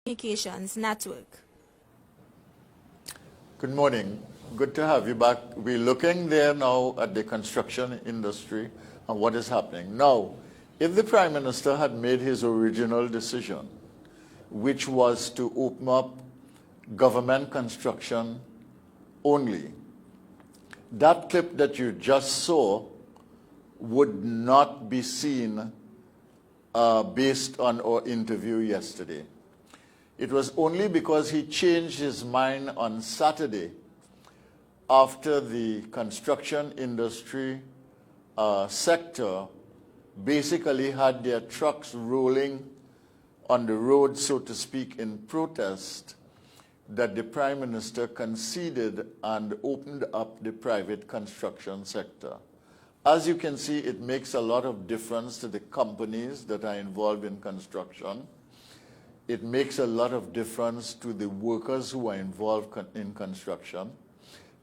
Communications Network. Good morning. Good to have you back. We're looking there now at the construction industry and what is happening. Now, if the Prime Minister had made his original decision, which was to open up government construction only, that clip that you just saw would not be seen based on our interview yesterday. It was only because he changed his mind on Saturday after the construction industry sector basically had their trucks rolling on the road, so to speak, in protest, that the Prime Minister conceded and opened up the private construction sector. As you can see, it makes a lot of difference to the companies that are involved in construction. It makes a lot of difference to the workers who are involved in construction.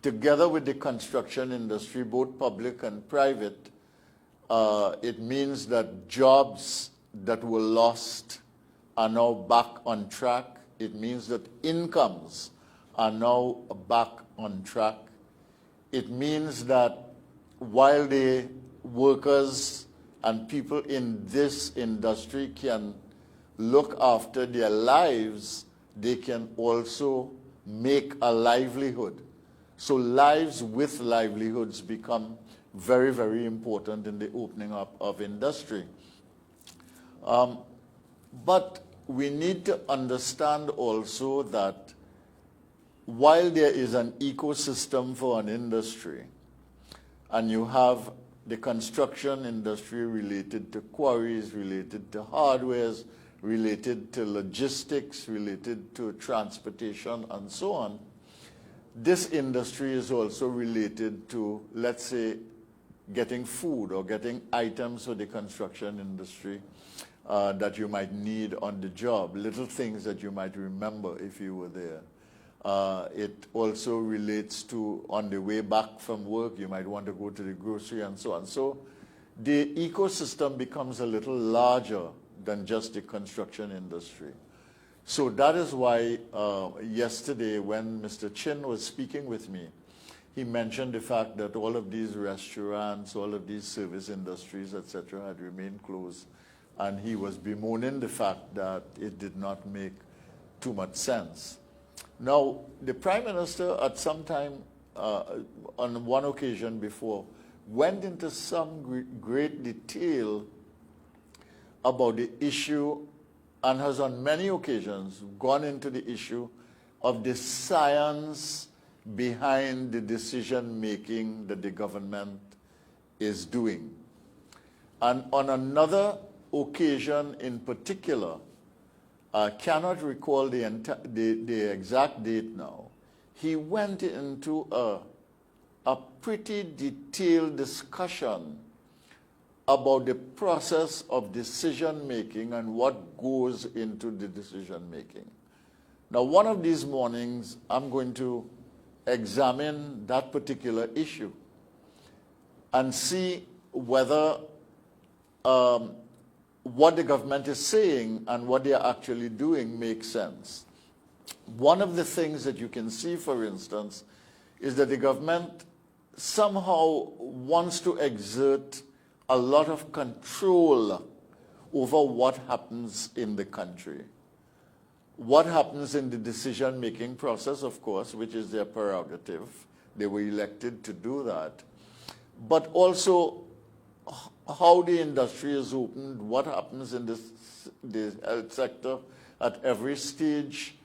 Together with the construction industry, both public and private, it means that jobs that were lost are now back on track. It means that incomes are now back on track. It means that while the workers and people in this industry can look after their lives, they can also make a livelihood. So lives with livelihoods become very, very important in the opening up of industry. But we need to understand also that while there is an ecosystem for an industry, and you have the construction industry related to quarries, related to hardwares, related to logistics, related to transportation, and so on, this industry is also related to, let's say, getting food or getting items for the construction industry that you might need on the job, little things that you might remember if you were there. It also relates to on the way back from work, you might want to go to the grocery and so on. So the ecosystem becomes a little larger than just the construction industry. So that is why yesterday when Mr. Chin was speaking with me, he mentioned the fact that all of these restaurants, all of these service industries, etc., had remained closed. And he was bemoaning the fact that it did not make too much sense. Now, the Prime Minister at some time, on one occasion before, went into some great detail about the issue and has on many occasions gone into the issue of the science behind the decision making that the government is doing. And on another occasion in particular, I cannot recall the exact date now, he went into a pretty detailed discussion about the process of decision making and what goes into the decision making. Now, one of these mornings, I'm going to examine that particular issue and see whether what the government is saying and what they are actually doing makes sense. One of the things that you can see, for instance, is that the government somehow wants to exert a lot of control over what happens in the country. What happens in the decision-making process, of course, which is their prerogative. They were elected to do that. But also how the industry is opened, what happens in the health sector at every stage,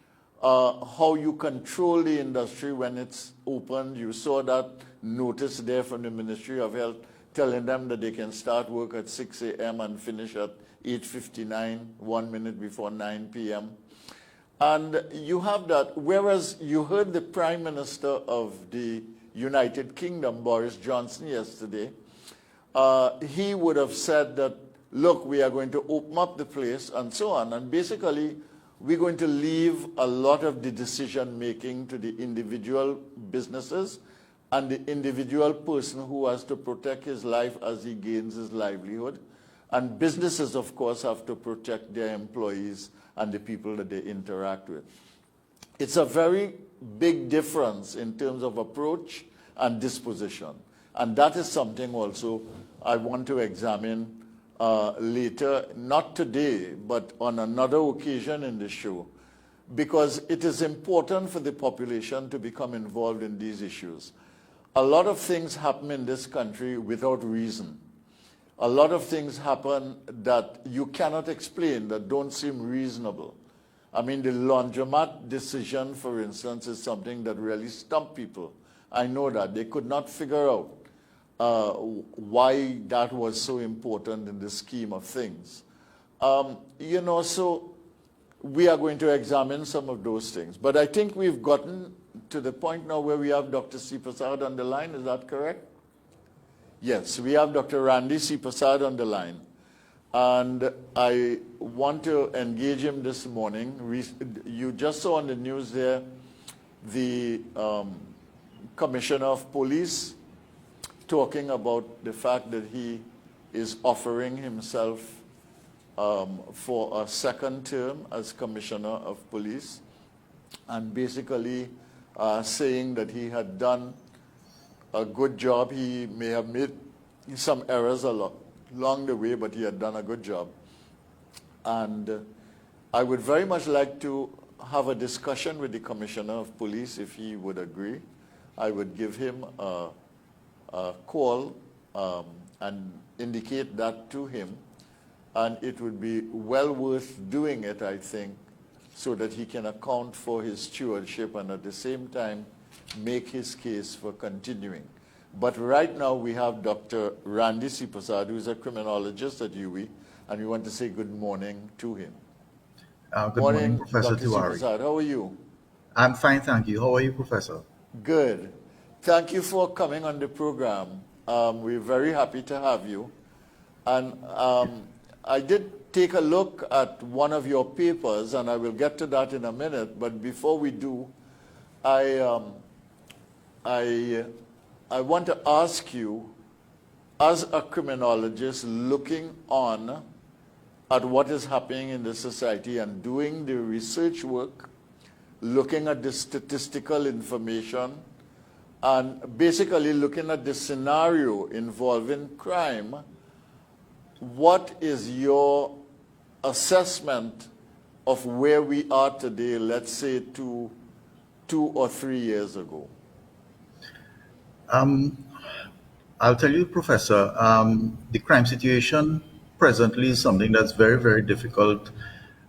how you control the industry when it's opened. You saw that notice there from the Ministry of Health telling them that they can start work at 6 a.m. and finish at 8:59, 1 minute before 9 p.m. And you have that, whereas you heard the Prime Minister of the United Kingdom, Boris Johnson, yesterday, he would have said that, look, we are going to open up the place and so on. And basically, we're going to leave a lot of the decision-making to the individual businesses and the individual person who has to protect his life as he gains his livelihood. And businesses, of course, have to protect their employees and the people that they interact with. It's a very big difference in terms of approach and disposition. And that is something also I want to examine later, not today, but on another occasion in the show, because it is important for the population to become involved in these issues. A lot of things happen in this country without reason. A lot of things happen that you cannot explain, that don't seem reasonable. I mean, the laundromat decision, for instance, is something that really stumped people. I know that. They could not figure out why that was so important in the scheme of things. You know, so we are going to examine some of those things. But I think we've gotten to the point now where we have Dr. Seepersad on the line. Is that correct? Yes, we have Dr. Randy Seepersad on the line. And I want to engage him this morning. You just saw on the news there the Commissioner of Police talking about the fact that he is offering himself for a second term as Commissioner of Police, and basically saying that he had done a good job. He may have made some errors along the way, but he had done a good job. And I would very much like to have a discussion with the Commissioner of Police if he would agree. I would give him a call and indicate that to him. And it would be well worth doing it, I think, so that he can account for his stewardship and at the same time make his case for continuing. But right now we have Dr. Randy Seepersad, who is a criminologist at UWI, and we want to say good morning to him. Good morning, Professor Dr. Tewarie. Seepersad, how are you? I'm fine, thank you. How are you, Professor? Good. Thank you for coming on the program. We're very happy to have you. And I did take a look at one of your papers, and I will get to that in a minute. But before we do, I want to ask you, as a criminologist looking on at what is happening in the society and doing the research work, looking at the statistical information, and basically looking at the scenario involving crime, what is your assessment of where we are today, let's say 2 or 3 years ago? I'll tell you, Professor, the crime situation presently is something that's very, very difficult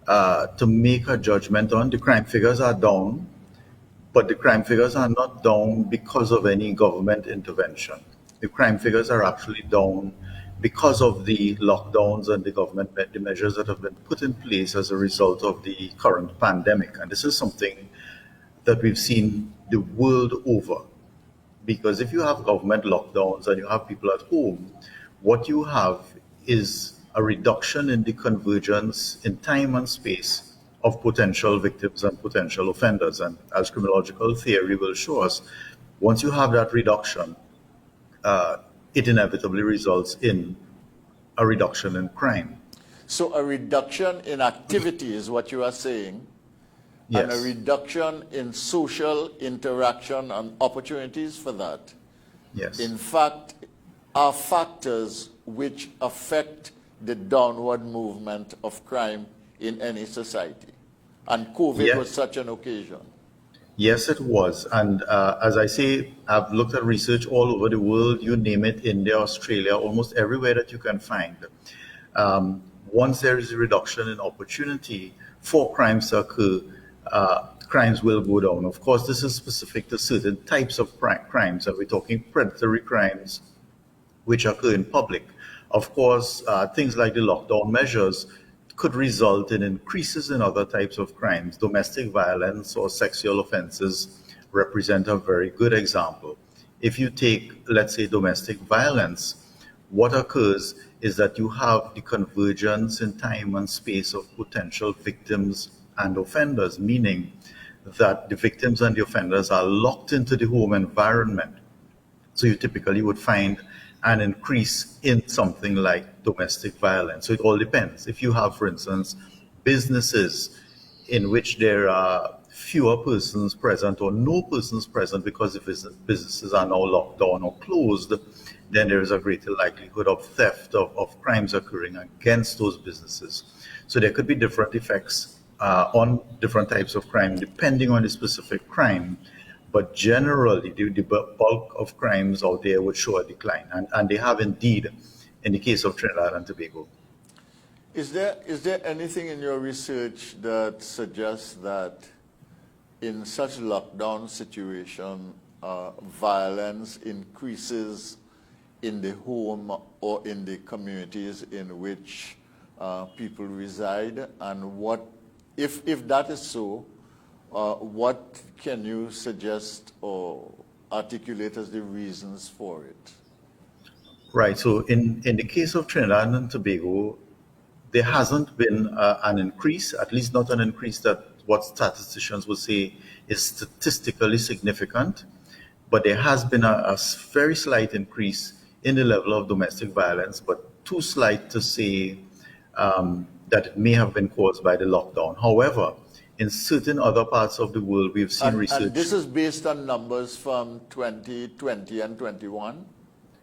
to make a judgment on. The crime figures are down, but the crime figures are not down because of any government intervention. The crime figures are actually down because of the lockdowns and the measures that have been put in place as a result of the current pandemic. And this is something that we've seen the world over. Because if you have government lockdowns and you have people at home, what you have is a reduction in the convergence in time and space of potential victims and potential offenders. And as criminological theory will show us, once you have that reduction, it inevitably results in a reduction in crime. So a reduction in activity is what you are saying, Yes. and a reduction in social interaction and opportunities for that. Yes. In fact, are factors which affect the downward movement of crime in any society. And COVID was such an occasion. Yes, it was. And as I say, I've looked at research all over the world, you name it, India, Australia, almost everywhere that you can find. Once there is a reduction in opportunity for crimes to occur, crimes will go down. Of course, this is specific to certain types of crimes. And we're talking predatory crimes, which occur in public. Of course, things like the lockdown measures could result in increases in other types of crimes. Domestic violence or sexual offenses represent a very good example. If you take, let's say, domestic violence, what occurs is that you have the convergence in time and space of potential victims and offenders, meaning that the victims and the offenders are locked into the home environment. So you typically would find an increase in something like domestic violence. So it all depends. If you have, for instance, businesses in which there are fewer persons present or no persons present because the businesses are now locked down or closed, then there is a greater likelihood of theft, of crimes occurring against those businesses. So there could be different effects on different types of crime depending on the specific crime. But generally, the bulk of crimes out there would show a decline. And they have indeed in the case of Trinidad and Tobago. Is there anything in your research that suggests that in such lockdown situation, violence increases in the home or in the communities in which people reside? And what, if that is so, what can you suggest or articulate as the reasons for it? Right. So in the case of Trinidad and Tobago, there hasn't been an increase, at least not an increase that what statisticians would say is statistically significant, but there has been a very slight increase in the level of domestic violence, but too slight to say that it may have been caused by the lockdown. However, in certain other parts of the world, we've seen research. And this is based on numbers from 2020 and 21?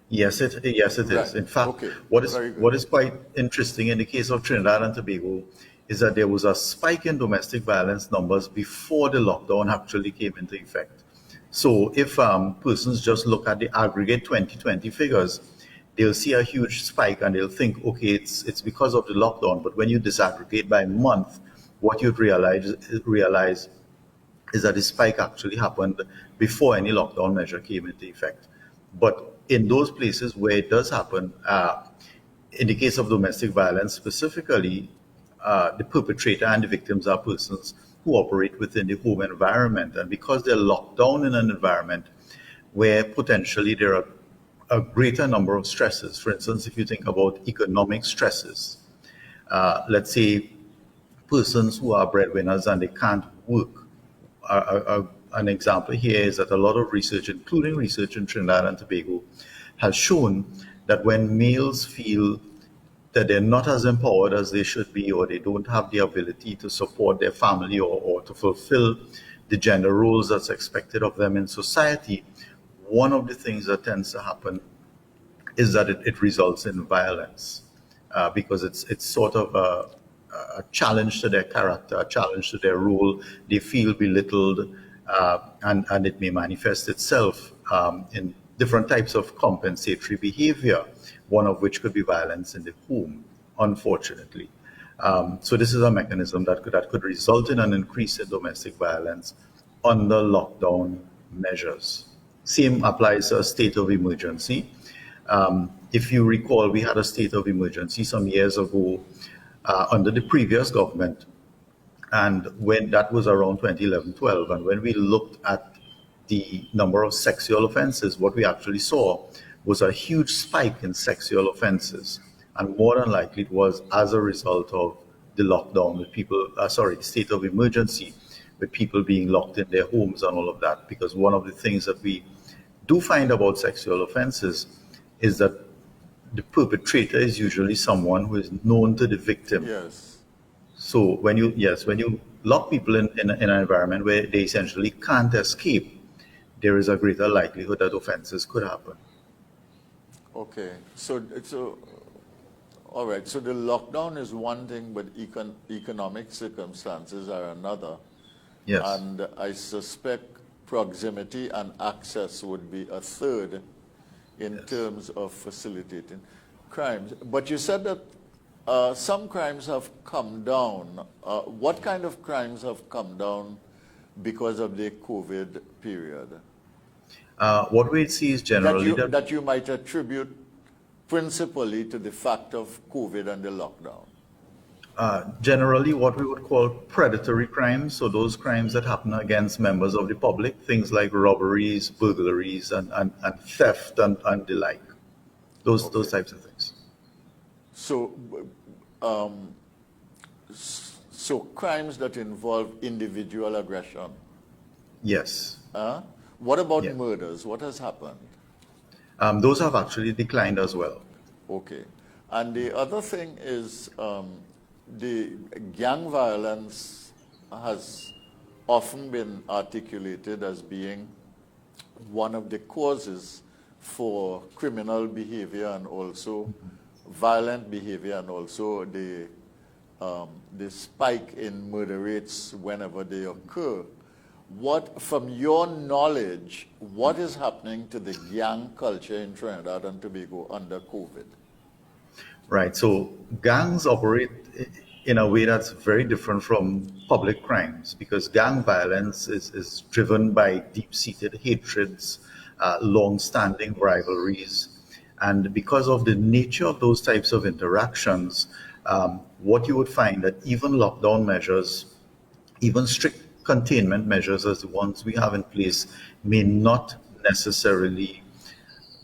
Yes, it is. Right. In fact, Okay. what is quite interesting in the case of Trinidad and Tobago is that there was a spike in domestic violence numbers before the lockdown actually came into effect. So if persons just look at the aggregate 2020 figures, they'll see a huge spike and they'll think, okay, it's because of the lockdown. But when you disaggregate by month, what you'd realize is that the spike actually happened before any lockdown measure came into effect. But in those places where it does happen, in the case of domestic violence specifically, the perpetrator and the victims are persons who operate within the home environment. And because they're locked down in an environment where potentially there are a greater number of stresses, for instance, if you think about economic stresses, let's say persons who are breadwinners and they can't work. An example here is that a lot of research, including research in Trinidad and Tobago, has shown that when males feel that they're not as empowered as they should be, or they don't have the ability to support their family or to fulfill the gender roles that's expected of them in society, one of the things that tends to happen is that it results in violence because it's sort of a challenge to their character, a challenge to their role. They feel belittled, and it may manifest itself in different types of compensatory behavior, one of which could be violence in the home, unfortunately. So this is a mechanism that could result in an increase in domestic violence under lockdown measures. Same applies to a state of emergency. If you recall, we had a state of emergency some years ago under the previous government, and when that was around 2011-12, and when we looked at the number of sexual offenses, what we actually saw was a huge spike in sexual offenses, and more than likely it was as a result of the lockdown with people, the state of emergency, with people being locked in their homes and all of that. Because one of the things that we do find about sexual offenses is that the perpetrator is usually someone who is known to the victim. Yes. So when you lock people in an environment where they essentially can't escape, there is a greater likelihood that offenses could happen. Okay. So all right. So the lockdown is one thing, but economic circumstances are another. Yes. And I suspect proximity and access would be a third in terms of facilitating crimes. But you said that some crimes have come down. What kind of crimes have come down because of the COVID period? What we see is generally that you might attribute principally to the fact of COVID and the lockdown. Generally what we would call predatory crimes, so those crimes that happen against members of the public, things like robberies, burglaries, and theft and the like. Those types of things. So, so crimes that involve individual aggression. Yes. What about Yes. murders? What has happened? Those have actually declined as well. Okay. And the other thing is the gang violence has often been articulated as being one of the causes for criminal behavior and also violent behavior, and also the spike in murder rates whenever they occur. What, from your knowledge, what is happening to the gang culture in Trinidad and Tobago under COVID? Right. So gangs operate in a way that's very different from public crimes because gang violence is driven by deep-seated hatreds, long-standing rivalries, and because of the nature of those types of interactions, what you would find that even lockdown measures, even strict containment measures as the ones we have in place, may not necessarily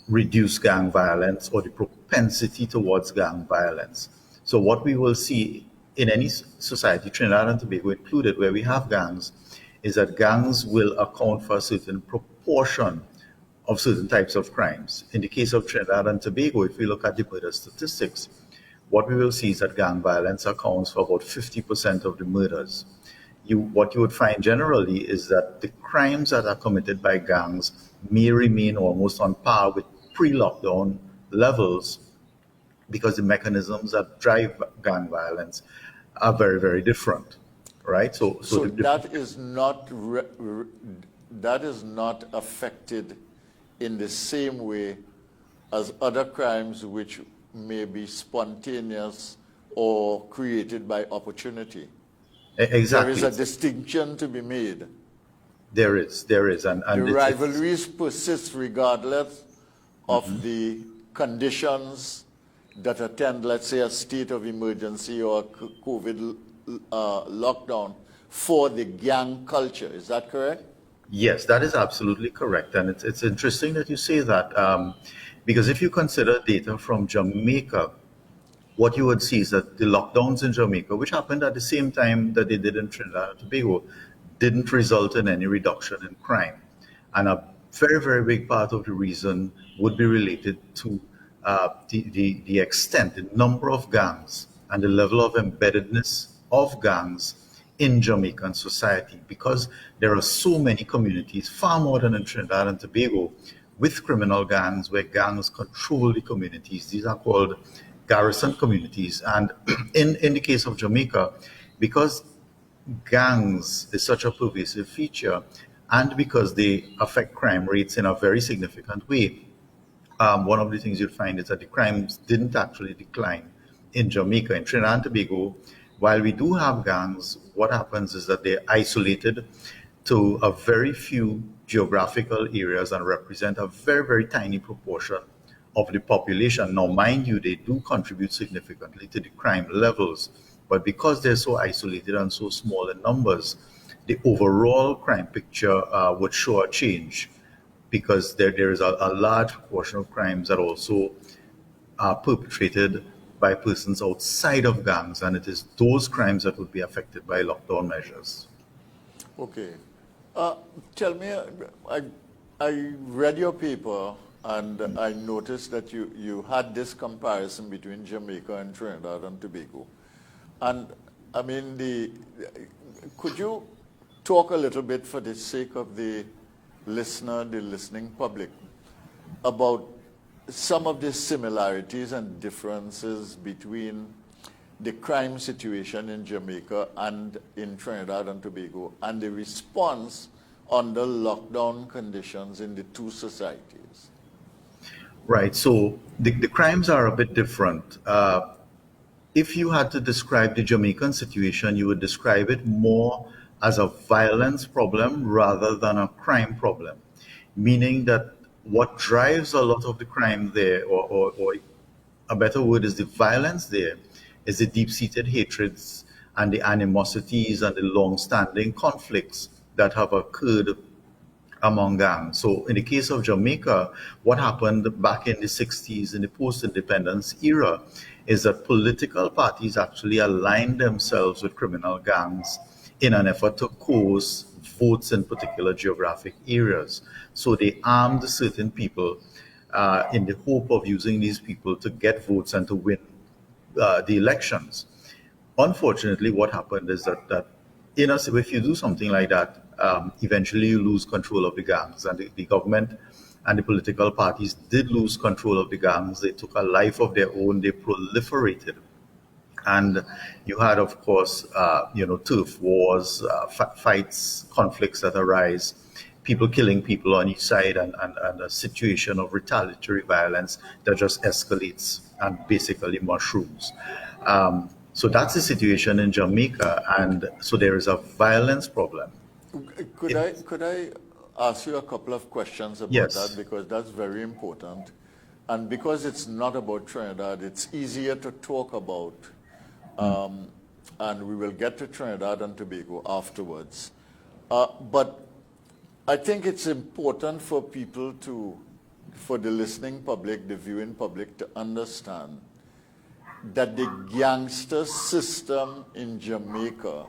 reduce gang violence or the propensity towards gang violence. So, what we will see in any society, Trinidad and Tobago included, where we have gangs, is that gangs will account for a certain proportion of certain types of crimes. In the case of Trinidad and Tobago, if we look at the murder statistics, what we will see is that gang violence accounts for about 50% of the murders. What you would find generally is that the crimes that are committed by gangs may remain almost on par with pre-lockdown levels because the mechanisms that drive gang violence are very, very different, right? So that is not that is not affected in the same way as other crimes which may be spontaneous or created by opportunity. Exactly. There is a distinction to be made. There is, and the rivalries persist regardless of the conditions that attend, let's say, a state of emergency or a COVID lockdown for the gang culture. Is that correct? Yes, that is absolutely correct. And it's interesting that you say that because if you consider data from Jamaica, what you would see is that the lockdowns in Jamaica, which happened at the same time that they did in Trinidad and Tobago, didn't result in any reduction in crime. And a very, very big part of the reason would be related to the extent, the number of gangs, and the level of embeddedness of gangs in Jamaican society, because there are so many communities, far more than in Trinidad and Tobago, with criminal gangs where gangs control the communities. These are called garrison communities. And in the case of Jamaica, because gangs is such a pervasive feature, and because they affect crime rates in a very significant way, one of the things you'd find is that the crimes didn't actually decline in Jamaica. In Trinidad and Tobago, while we do have gangs, what happens is that they're isolated to a very few geographical areas and represent a very, very tiny proportion of the population. Now, mind you, they do contribute significantly to the crime levels, but because they're so isolated and so small in numbers, the overall crime picture would show a change because there is a large proportion of crimes that also are perpetrated by persons outside of gangs, and it is those crimes that would be affected by lockdown measures. Okay. Tell me, I read your paper and I noticed that you had this comparison between Jamaica and Trinidad and Tobago. And I mean, could you talk a little bit for the sake of the listener, the listening public, about some of the similarities and differences between the crime situation in Jamaica and in Trinidad and Tobago and the response under lockdown conditions in the two societies? Right. So the crimes are a bit different. If you had to describe the Jamaican situation, you would describe it more as a violence problem rather than a crime problem, meaning that what drives a lot of the crime there, or a better word is the violence there, is the deep-seated hatreds and the animosities and the long-standing conflicts that have occurred among gangs. So in the case of Jamaica, what happened back in the 60s, in the post-independence era, is that political parties actually aligned themselves with criminal gangs in an effort to coerce votes in particular geographic areas. So they armed certain people in the hope of using these people to get votes and to win the elections. Unfortunately, what happened is that if you do something like that, eventually you lose control of the gangs, and the government and the political parties did lose control of the gangs. They took a life of their own. They proliferated, and you had, of course, turf wars, fights, conflicts that arise, people killing people on each side, and a situation of retaliatory violence that just escalates and basically mushrooms. So that's the situation in Jamaica, and so there is a violence problem. Could I ask you a couple of questions about that, Yes. because that's very important, and because it's not about Trinidad, it's easier to talk about, and we will get to Trinidad and Tobago afterwards. But I think it's important for people for the listening public, the viewing public, to understand that the gangster system in Jamaica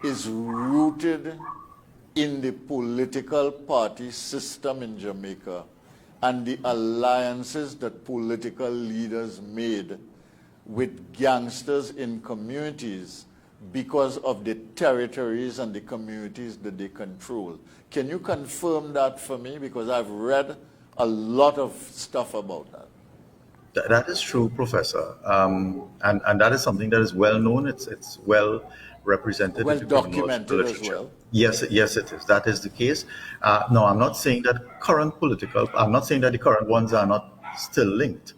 is rooted in the political party system in Jamaica and the alliances that political leaders made with gangsters in communities because of the territories and the communities that they control. Can you confirm that for me? Because I've read a lot of stuff about that. That is true, Professor, and that is something that is well known. It's well represented Well in the criminological documented as literature. well. Yes, it is. That is the case. No, I'm not saying that I'm not saying that the current ones are not still linked,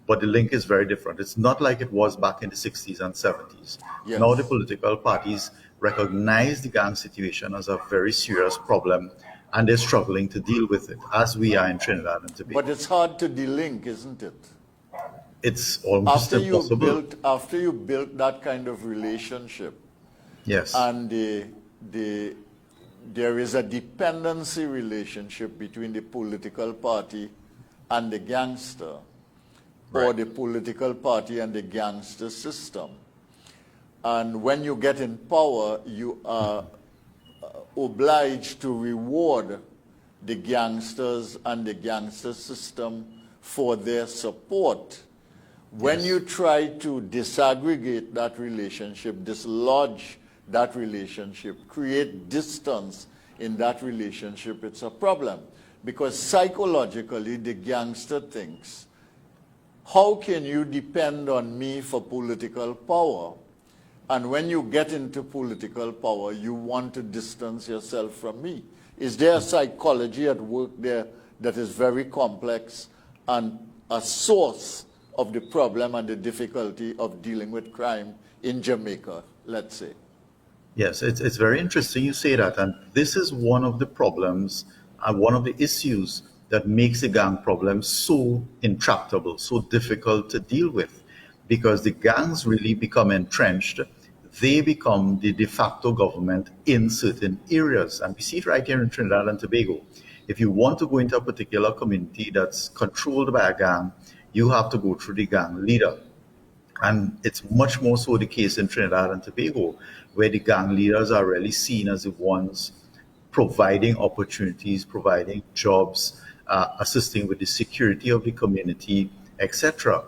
but the link is very different. It's not like it was back in the 60s and 70s. Now the Yes. political parties recognize the gang situation as a very serious problem, and they're struggling to deal with it, as we are in Trinidad and Tobago. But it's hard to delink, isn't it? It's almost impossible. After you built that kind of relationship, Yes. and there is a dependency relationship between the political party and the gangster, or Right. the political party and the gangster system. And when you get in power, you are obliged to reward the gangsters and the gangster system for their support. When Yes. you try to disaggregate that relationship, dislodge that relationship, create distance in that relationship, it's a problem. Because psychologically, the gangster thinks, how can you depend on me for political power? And when you get into political power, you want to distance yourself from me. Is there a psychology at work there that is very complex and a source of the problem and the difficulty of dealing with crime in Jamaica, let's say? Yes, it's very interesting you say that. And this is one of the problems and one of the issues that makes the gang problem so intractable, so difficult to deal with. Because the gangs really become entrenched. They become the de facto government in certain areas. And we see it right here in Trinidad and Tobago. If you want to go into a particular community that's controlled by a gang, you have to go through the gang leader. And it's much more so the case in Trinidad and Tobago, where the gang leaders are really seen as the ones providing opportunities, providing jobs, assisting with the security of the community, etc.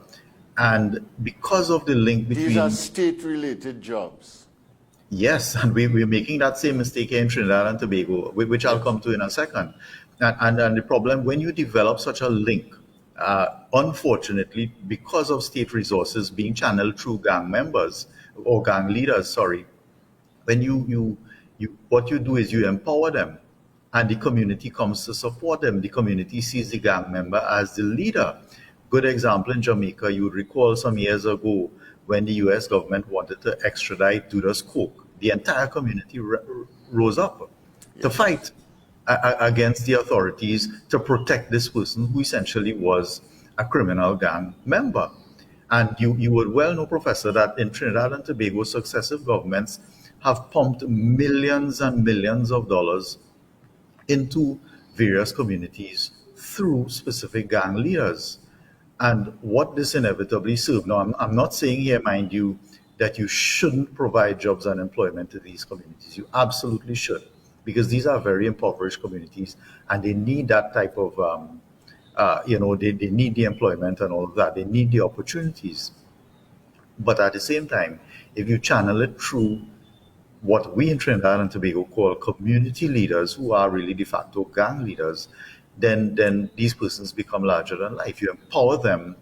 And because of the link These are between, state-related jobs. yes, and we're making that same mistake here in Trinidad and Tobago, which I'll Yes. come to in a second. And the problem, when you develop such a link, unfortunately, because of state resources being channeled through gang members or gang leaders, sorry, when you what you do is you empower them, and the community comes to support them. The community sees the gang member as the leader. Good example in Jamaica, you would recall some years ago when the US government wanted to extradite Judas Coke. The entire community rose up to Yes. fight against the authorities to protect this person who essentially was a criminal gang member. And you would well know, Professor, that in Trinidad and Tobago, successive governments have pumped millions and millions of dollars into various communities through specific gang leaders. And what this inevitably served. Now, I'm not saying here, mind you, that you shouldn't provide jobs and employment to these communities. You absolutely should, because these are very impoverished communities and they need that type of They need the employment and all of that. They need the opportunities. But at the same time, if you channel it through what we in Trinidad and Tobago call community leaders, who are really de facto gang leaders, then these persons become larger than life. You empower them,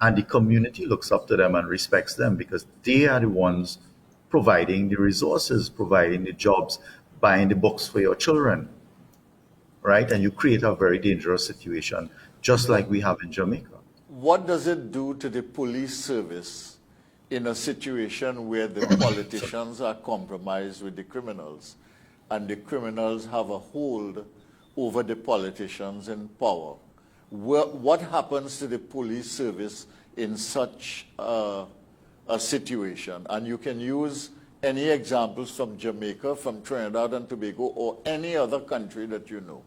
and the community looks up to them and respects them because they are the ones providing the resources, providing the jobs, buying the books for your children, right? And you create a very dangerous situation, just like we have in Jamaica. What does it do to the police service in a situation where the politicians are compromised with the criminals and the criminals have a hold over the politicians in power? What happens to the police service in such a situation? And you can use any examples from Jamaica, from Trinidad and Tobago, or any other country that you know.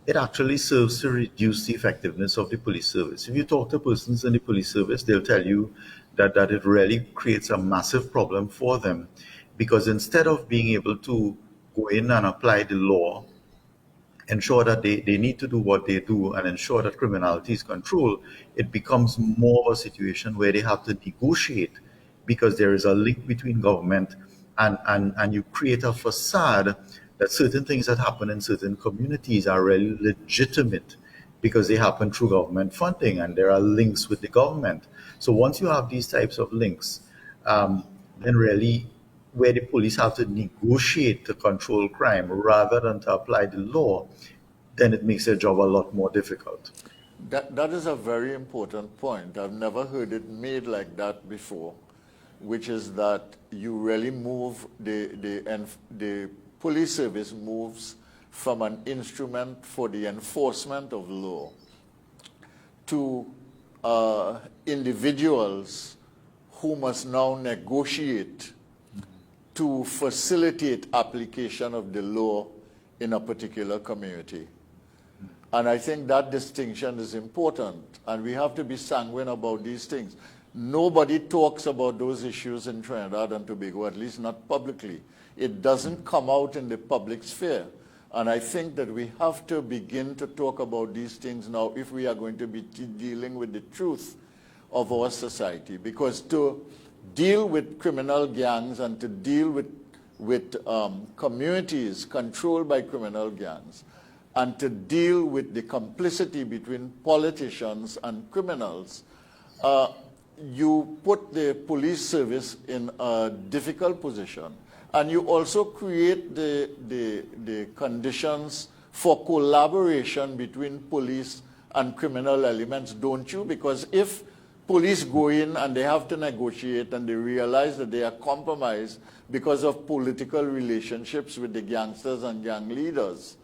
It actually serves to reduce the effectiveness of the police service. If you talk to persons in the police service, they'll tell you that it really creates a massive problem for them, because instead of being able to go in and apply the law, ensure that they need to do what they do and ensure that criminality is controlled, it becomes more of a situation where they have to negotiate because there is a link between government and you create a facade that certain things that happen in certain communities are really legitimate because they happen through government funding and there are links with the government. So once you have these types of links, then really where the police have to negotiate to control crime rather than to apply the law, then it makes their job a lot more difficult. That is a very important point. I've never heard it made like that before, which is that you really move, the police service moves from an instrument for the enforcement of law to individuals who must now negotiate to facilitate application of the law in a particular community. And I think that distinction is important, and we have to be sanguine about these things. Nobody talks about those issues in Trinidad and Tobago, at least not publicly. It doesn't come out in the public sphere. And I think that we have to begin to talk about these things now if we are going to be dealing with the truth of our society. Because to deal with criminal gangs and to deal with communities controlled by criminal gangs and to deal with the complicity between politicians and criminals, you put the police service in a difficult position. And you also create the conditions for collaboration between police and criminal elements, don't you? Because if police go in and they have to negotiate and they realize that they are compromised because of political relationships with the gangsters and gang leaders,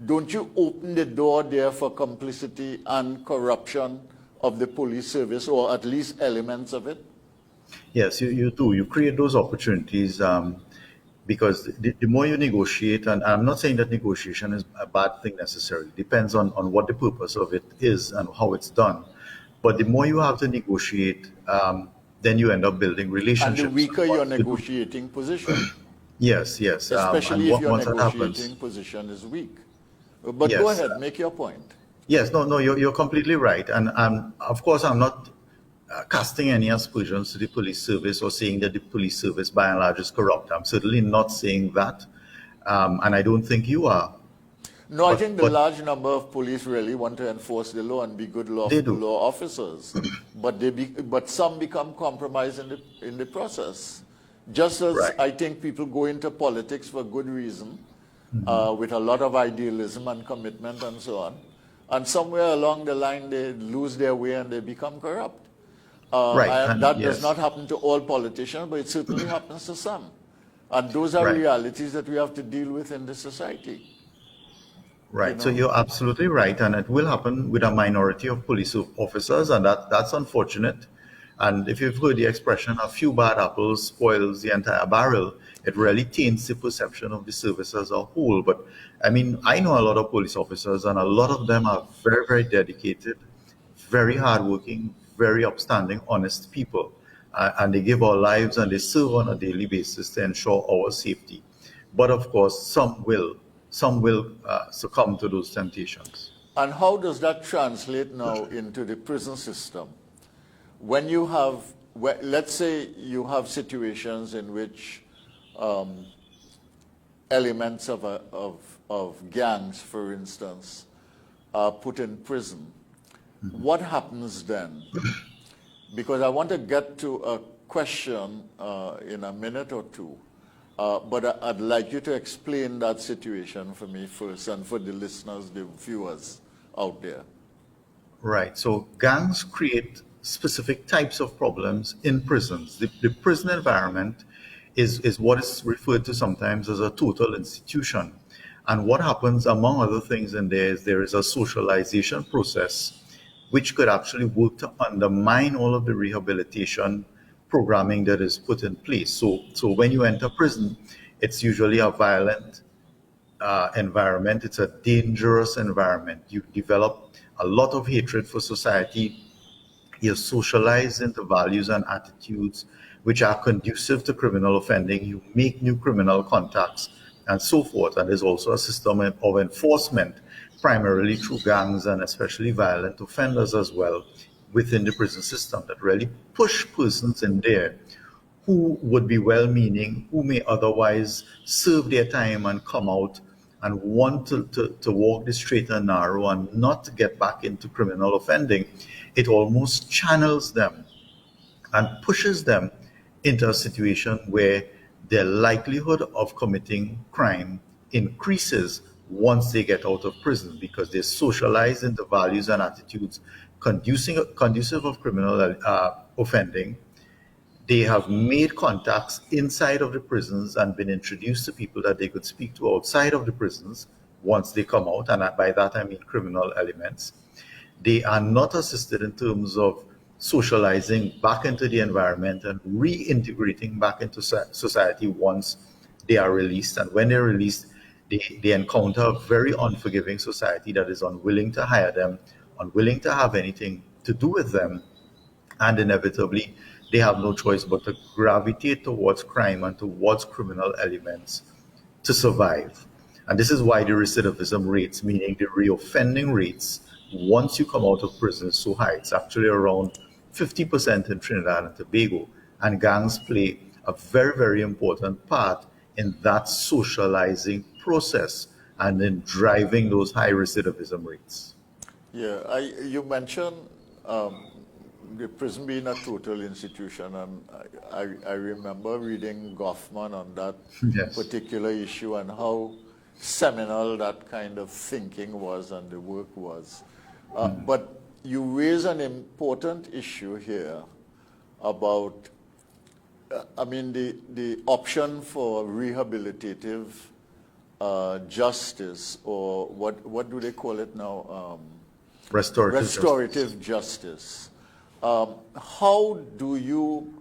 don't you open the door there for complicity and corruption of the police service, or at least elements of it? Yes, you do. You create those opportunities because the more you negotiate, and I'm not saying that negotiation is a bad thing necessarily, depends on what the purpose of it is and how it's done. But the more you have to negotiate, then you end up building relationships. And the weaker your negotiating position. Yes. Especially if your once negotiating position is weak. But Yes. go ahead, make your point. Yes, no, you're completely right. And of course, I'm not casting any aspersions to the police service or saying that the police service by and large is corrupt. I'm certainly not saying that. And I don't think you are. No, I think the large number of police really want to enforce the law and be good law officers. But some become compromised in the process. Just as Right. I think people go into politics for good reason, with a lot of idealism and commitment and so on. And somewhere along the line, they lose their way and they become corrupt. That does not happen to all politicians, but it certainly happens to some. And those are realities that we have to deal with in the society. Right. You know? So you're absolutely right. And it will happen with a minority of police officers, and that's unfortunate. And if you've heard the expression, a few bad apples spoils the entire barrel, it really taints the perception of the service as a whole. But I mean, I know a lot of police officers, and a lot of them are very, very dedicated, very hardworking, very upstanding, honest people. And they give our lives and they serve on a daily basis to ensure our safety. But of course, some will succumb to those temptations. And how does that translate now into the prison system? When you have, let's say you have situations in which elements of gangs, for instance, are put in prison, what happens then? Because I want to get to a question in a minute or two, but I'd like you to explain that situation for me first and for the listeners, the viewers out there. Right. So gangs create specific types of problems in prisons. The prison environment is what is referred to sometimes as a total institution. And what happens, among other things, in there is a socialization process which could actually work to undermine all of the rehabilitation programming that is put in place. So when you enter prison, it's usually a violent environment. It's a dangerous environment. You develop a lot of hatred for society. You're socialized into values and attitudes which are conducive to criminal offending. You make new criminal contacts and so forth. And there's also a system of enforcement, primarily through gangs and especially violent offenders as well, within the prison system that really push persons in there who would be well-meaning, who may otherwise serve their time and come out and want to walk the straight and narrow and not to get back into criminal offending. It almost channels them and pushes them into a situation where their likelihood of committing crime increases once they get out of prison, because they're socialized into values and attitudes conducive of criminal offending. They have made contacts inside of the prisons and been introduced to people that they could speak to outside of the prisons once they come out, and by that I mean criminal elements. They are not assisted in terms of socializing back into the environment and reintegrating back into society once they are released. And when they're released, they encounter a very unforgiving society that is unwilling to hire them, unwilling to have anything to do with them, and inevitably they have no choice but to gravitate towards crime and towards criminal elements to survive. And this is why the recidivism rates, meaning the reoffending rates, once you come out of prison, is so high. It's actually around 50% in Trinidad and Tobago. And gangs play a very, very important part in that socializing process and in driving those high recidivism rates. Yeah, you mentioned the prison being a total institution, and I remember reading Goffman on that Yes. particular issue and how seminal that kind of thinking was and the work was. But you raise an important issue here about, the option for rehabilitative justice, or what do they call it now? Restorative justice. How do you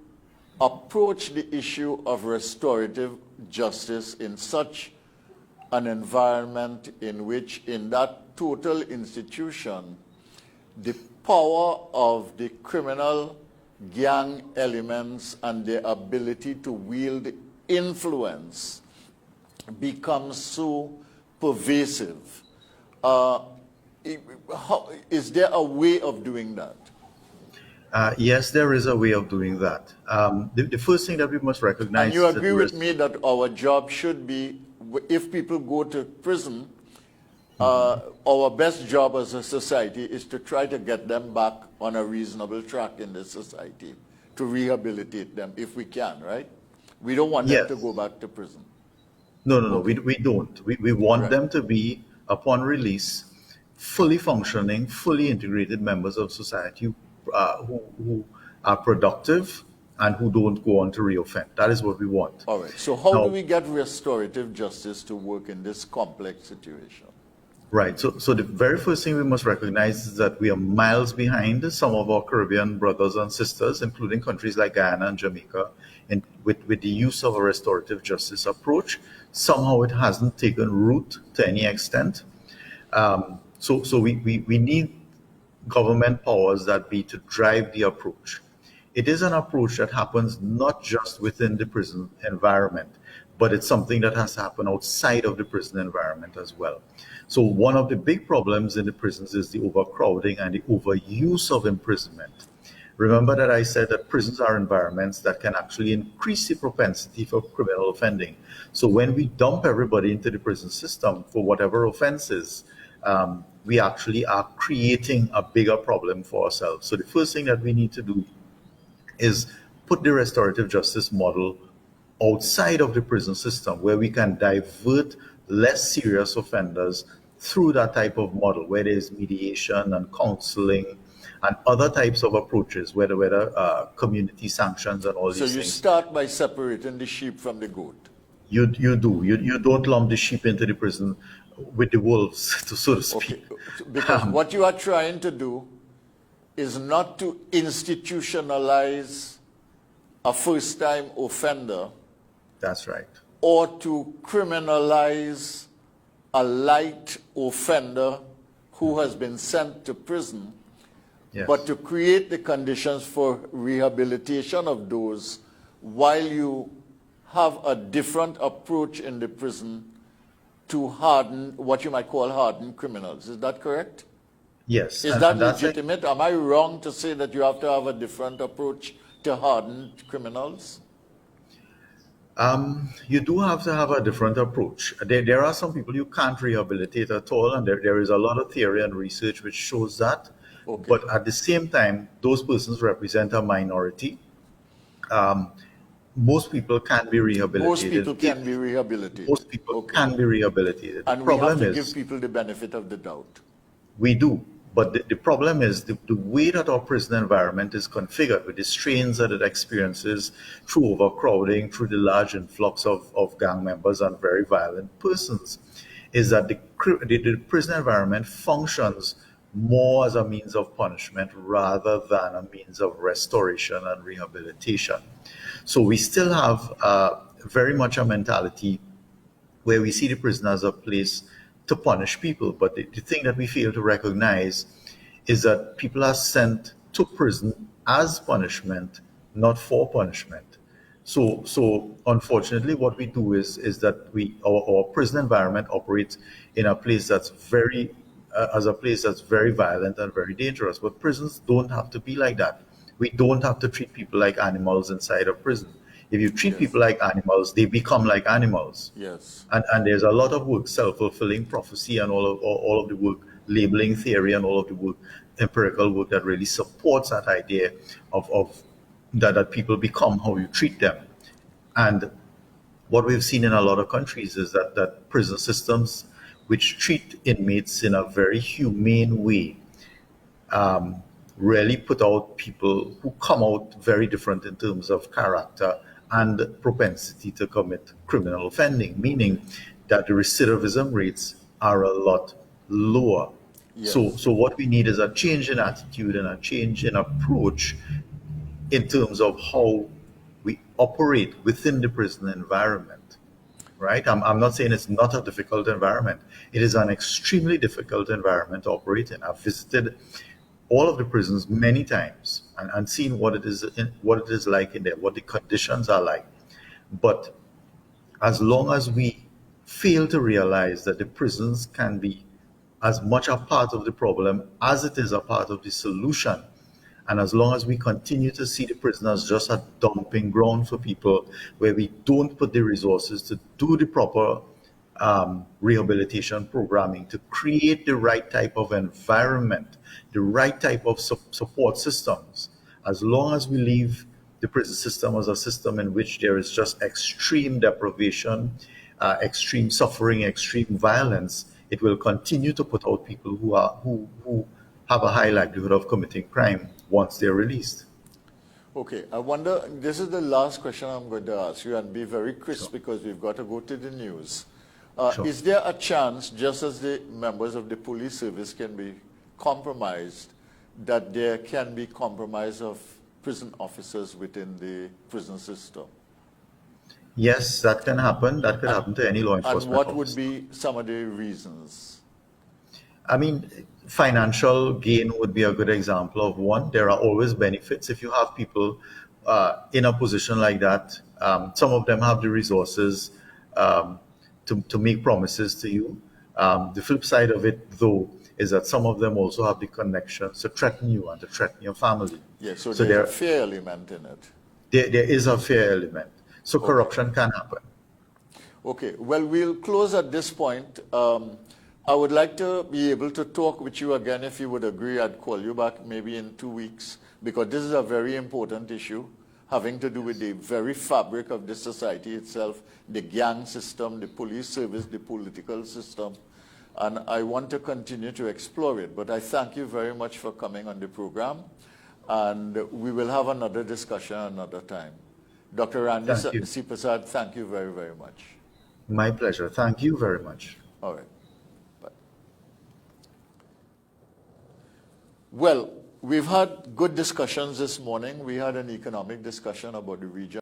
approach the issue of restorative justice in such an environment in which, in that total institution, the power of the criminal gang elements and their ability to wield influence becomes so pervasive? Is there a way of doing that? Yes, there is a way of doing that. The first thing that we must recognize. And you agree with me that our job should be, if people go to prison, our best job as a society is to try to get them back on a reasonable track in the society, to rehabilitate them if we can, right? We don't want them to go back to prison. No, we don't. We want them to be, upon release, fully functioning, fully integrated members of society who are productive and who don't go on to reoffend. That is what we want. All right. So how do we get restorative justice to work in this complex situation? Right. So the very first thing we must recognize is that we are miles behind some of our Caribbean brothers and sisters, including countries like Guyana and Jamaica, with the use of a restorative justice approach. Somehow it hasn't taken root to any extent. So we need government powers that be to drive the approach. It is an approach that happens not just within the prison environment, but it's something that has to happen outside of the prison environment as well. So one of the big problems in the prisons is the overcrowding and the overuse of imprisonment. Remember that I said that prisons are environments that can actually increase the propensity for criminal offending. So when we dump everybody into the prison system for whatever offenses, we actually are creating a bigger problem for ourselves. So the first thing that we need to do is put the restorative justice model outside of the prison system, where we can divert less serious offenders through that type of model, where there's mediation and counseling and other types of approaches, whether community sanctions and all So these you things. start by separating the sheep from the goat. You do. You don't lump the sheep into the prison with the wolves, so to speak. Okay, because what you are trying to do is not to institutionalize a first-time offender That's right. or to criminalize a light offender who has been sent to prison, Yes. but to create the conditions for rehabilitation of those while you have a different approach in the prison to harden, what you might call hardened criminals. Is that correct? Yes. Is that legitimate? Am I wrong to say that you have to have a different approach to hardened criminals? You do have to have a different approach. There are some people you can't rehabilitate at all, and there is a lot of theory and research which shows that. Okay. But at the same time, those persons represent a minority. Most people can be rehabilitated. Most people can be rehabilitated. Most people can be rehabilitated. And we have to give people the benefit of the doubt. We do. But the problem is the way that our prison environment is configured, with the strains that it experiences through overcrowding, through the large influx of gang members and very violent persons, is that the prison environment functions more as a means of punishment rather than a means of restoration and rehabilitation. So we still have very much a mentality where we see the prison as a place to punish people. But the thing that we fail to recognize is that people are sent to prison as punishment, not for punishment. So unfortunately, what we do is that our prison environment operates in a place that's very violent and very dangerous. But prisons don't have to be like that. We don't have to treat people like animals inside a prison. If you treat people like animals, they become like animals. Yes. And there's a lot of work, self-fulfilling prophecy, and all of the work, labeling theory, and all of the work, empirical work, that really supports that idea of that people become how you treat them. And what we've seen in a lot of countries is that prison systems which treat inmates in a very humane way really put out people who come out very different in terms of character and propensity to commit criminal offending, meaning that the recidivism rates are a lot lower. Yes. So what we need is a change in attitude and a change in approach in terms of how we operate within the prison environment, right? I'm not saying it's not a difficult environment. It is an extremely difficult environment to operate in. I've visited all of the prisons many times and seen what it is like in there, what the conditions are like. But as long as we fail to realize that the prisons can be as much a part of the problem as it is a part of the solution, and as long as we continue to see the prison as just a dumping ground for people, where we don't put the resources to do the proper rehabilitation programming, to create the right type of environment, the right type of support systems, as long as we leave the prison system as a system in which there is just extreme deprivation, extreme suffering, extreme violence, it will continue to put out people who have a high likelihood of committing crime once they're released. Okay, I wonder, this is the last question I'm going to ask you, and be very crisp because we've got to go to the news. Sure. Is there a chance, just as the members of the police service can be compromised, that there can be compromise of prison officers within the prison system? Yes, that can happen. That could happen to any law enforcement And what officer. would be some of the reasons? I mean, financial gain would be a good example of one. There are always benefits if you have people in a position like that. Some of them have the resources to make promises to you. The flip side of it, though, is that some of them also have the connections to threaten you and to threaten your family. Yeah, so So there's a fear element in it. there is a fear element. So Okay. corruption can happen. Okay, well, we'll close at this point. I would like to be able to talk with you again. If you would agree, I'd call you back maybe in 2 weeks, because this is a very important issue having to do with the very fabric of the society itself, the gang system, the police service, the political system. And I want to continue to explore it. But I thank you very much for coming on the program. And we will have another discussion another time. Dr. Randy Thank you. Seepersad, thank you very, very much. My pleasure. Thank you very much. All right. Bye. Well, we've had good discussions this morning. We had an economic discussion about the region.